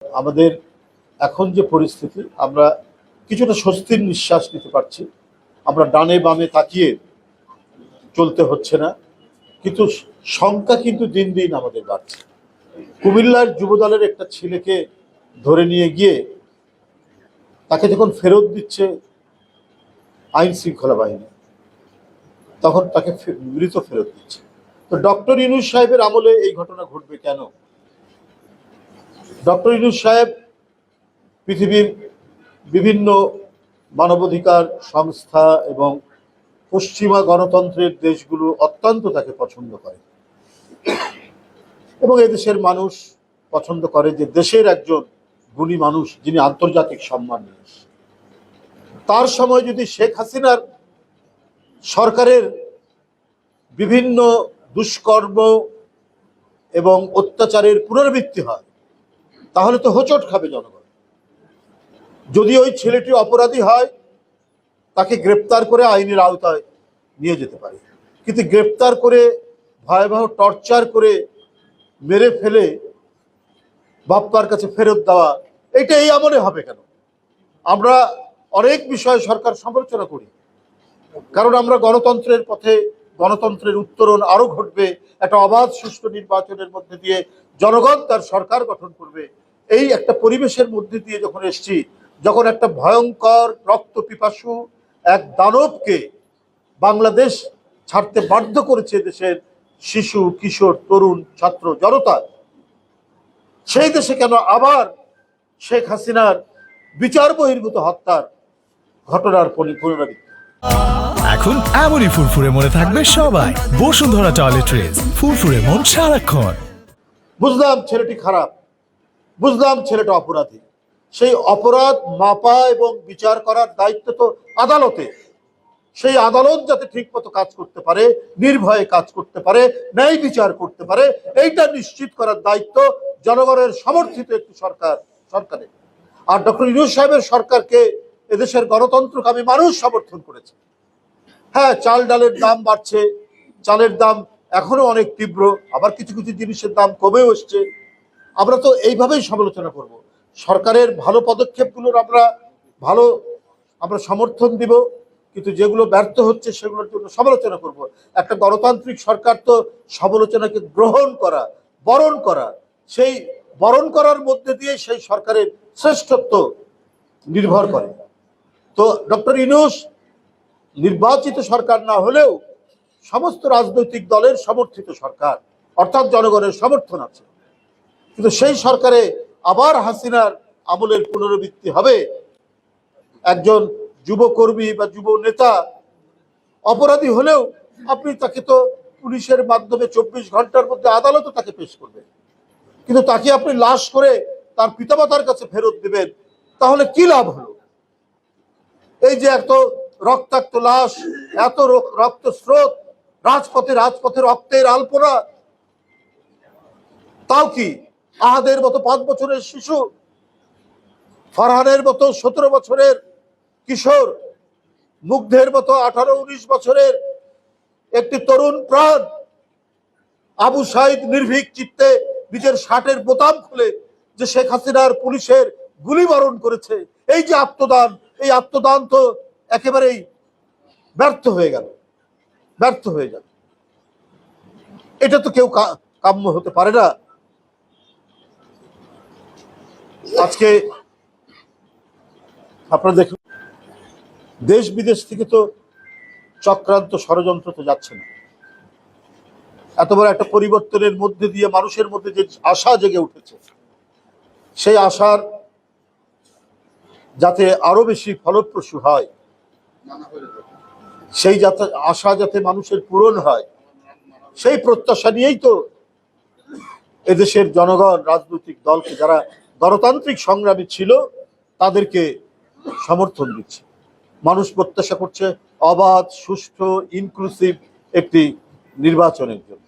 আমাদের এখন যে পরিস্থিতি, আমরা কিছুটা স্বস্তির নিঃশ্বাস নিতে পারছি। আমরা ডানে বামে তাকিয়ে চলতে হচ্ছে না, কিন্তু সংখ্যা কিন্তু দিন দিন আমাদের বাড়ছে। কুমিল্লার যুবদলের একটা ছেলেকে ধরে নিয়ে গিয়ে তাকে যখন ফেরত দিচ্ছে আইন শৃঙ্খলা বাহিনী, তখন তাকে মৃত ফেরত দিচ্ছে। তো ডক্টর ইউনূস সাহেবের আমলে এই ঘটনা ঘটবে কেন? ডক্টর ইউনূস সাহেব পৃথিবীর বিভিন্ন মানবাধিকার সংস্থা এবং পশ্চিমা গণতন্ত্রের দেশগুলো অত্যন্ত তাকে পছন্দ করে, এবং এদেশের মানুষ পছন্দ করে যে দেশের একজন গুণী মানুষ যিনি আন্তর্জাতিক সম্মান নিয়েছে। তার সময় যদি শেখ হাসিনার সরকারের বিভিন্ন দুষ্কর্ম এবং অত্যাচারের পুনরাবৃত্তি হয়, তাহলে তো হোঁচট খাবে জনগণ। যদি ওই ছেলেটি অপরাধী হয়, তাকে গ্রেপ্তার করে আইনের আওতায় নিয়ে যেতে পারে, কিন্তু গ্রেপ্তার করে ভয়াবহ টর্চার করে মেরে ফেলে বাপ্পার কাছে ফেরত দেওয়া, এটা এই আমলে হবে কেন? আমরা অনেক বিষয়ে সরকার সমালোচনা করি, কারণ আমরা গণতন্ত্রের পথে, গণতন্ত্রের উত্তরণ আরো ঘটবে। একটা অবাধ সুষ্ঠু নির্বাচনের মধ্যে দিয়ে জনগণ তার সরকার গঠন করবে, এই একটা পরিবেশের মধ্যে দিয়ে যখন এসছি, যখন একটা ভয়ঙ্কর রক্ত পিপাসু এক দানবকে বাংলাদেশ ছাড়তে বাধ্য করেছে দেশের শিশু, কিশোর, তরুণ, ছাত্র জনতা, সেই দেশে কেন আবার শেখ হাসিনার বিচার বহির্ভূত হত্যার ঘটনার পুনরাবৃত্তি? এখন এমনই ফুরফুরে মনে থাকবে সবাই। বসুন্ধরা টয়লেট্রিজ, ফুরফুরে মন সারাক্ষণ। বুঝলাম ছেলেটি খারাপ, বুঝলাম ছেলেটা অপরাধী, সেই অপরাধ মাপা এবং বিচার করার দায়িত্ব তো আদালতে। সেই আদালত যাতে ঠিক মতো কাজ করতে পারে, নির্ভয়ে কাজ করতে পারে, ন্যায় বিচার করতে পারে, এইটা নিশ্চিত করার দায়িত্ব জনগণের সমর্থিত একটি সরকারের। আর ডক্টর ইউনূস সাহেবের সরকারকে এদেশের গণতন্ত্রকামী মানুষ সমর্থন করেছে। হ্যাঁ, চাল ডালের দাম বাড়ছে, চালের দাম এখনো অনেক তীব্র, আবার কিছু কিছু জিনিসের দাম কমেও এসছে। আমরা তো এইভাবেই সমালোচনা করব। সরকারের ভালো পদক্ষেপগুলোর আমরা সমর্থন দিব, কিন্তু যেগুলো ব্যর্থ হচ্ছে সেগুলোর জন্য সমালোচনা করব। একটা গণতান্ত্রিক সরকার তো সমালোচনাকে গ্রহণ করা, বরণ করা, সেই বরণ করার মধ্যে দিয়ে সেই সরকারের শ্রেষ্ঠত্ব নির্ভর করে। তো ডক্টর ইউনূস নির্বাচিত সরকার না হলেও সমস্ত রাজনৈতিক দলের সমর্থিত সরকার, অর্থাৎ জনগণের সমর্থন আছে, কিন্তু সেই সরকারে আবার হাসিনার আমলের পুনরাবৃত্তি হবে। একজন যুবকর্মী বা যুব নেতা অপরাধী হলেও আপনি তাকে তো পুলিশের মাধ্যমে 24 ঘন্টার মধ্যে আদালতে তাকে পেশ করবেন, কিন্তু তাকে আপনি লাশ করে তার পিতামাতার কাছে ফেরত দিবেন, তাহলে কি লাভ হলো? এই যে এত রক্তাক্ত লাশ, এত রক্ত স্রোত, রাজপথে রক্তের আলপনা, তাও কি আহাদের মতো 5 বছরের শিশু, ফারহানের মতো 17 বছরের কিশোর, মুগ্ধের মতো 18-19 বছরের একটি তরুণ প্রাণ, আবু সাইদ নির্ভীক চিত্তে নিজের শার্টের বোতাম খুলে যে শেখ হাসিনার পুলিশের গুলি বরণ করেছে, এই যে আত্মদান, এই আত্মদান তো একেবারেই ব্যর্থ হয়ে গেল। এটা তো কেউ কাম্য হতে পারে না। আজকে আপনারা দেখুন, দেশ বিদেশ থেকে তো চক্রান্ত ষড়যন্ত্র তো যাচ্ছে না। এত বড় একটা পরিবর্তনের মধ্যে দিয়ে মানুষের মধ্যে যে আশা জেগে উঠেছে, সেই আশার যাতে আরো বেশি ফলপ্রসূ হয়, সেই আশা যাতে মানুষের পূরণ হয়, সেই প্রত্যাশা নিয়েই তো এদেশের জনগণ রাজনৈতিক দলকে, যারা গণতান্ত্রিক সংগ্রামী ছিল, তাদেরকে সমর্থন দিচ্ছে। মানুষ প্রত্যাশা করছে অবাধ, সুষ্ঠু, ইনক্লুসিভ একটি নির্বাচনের জন্য।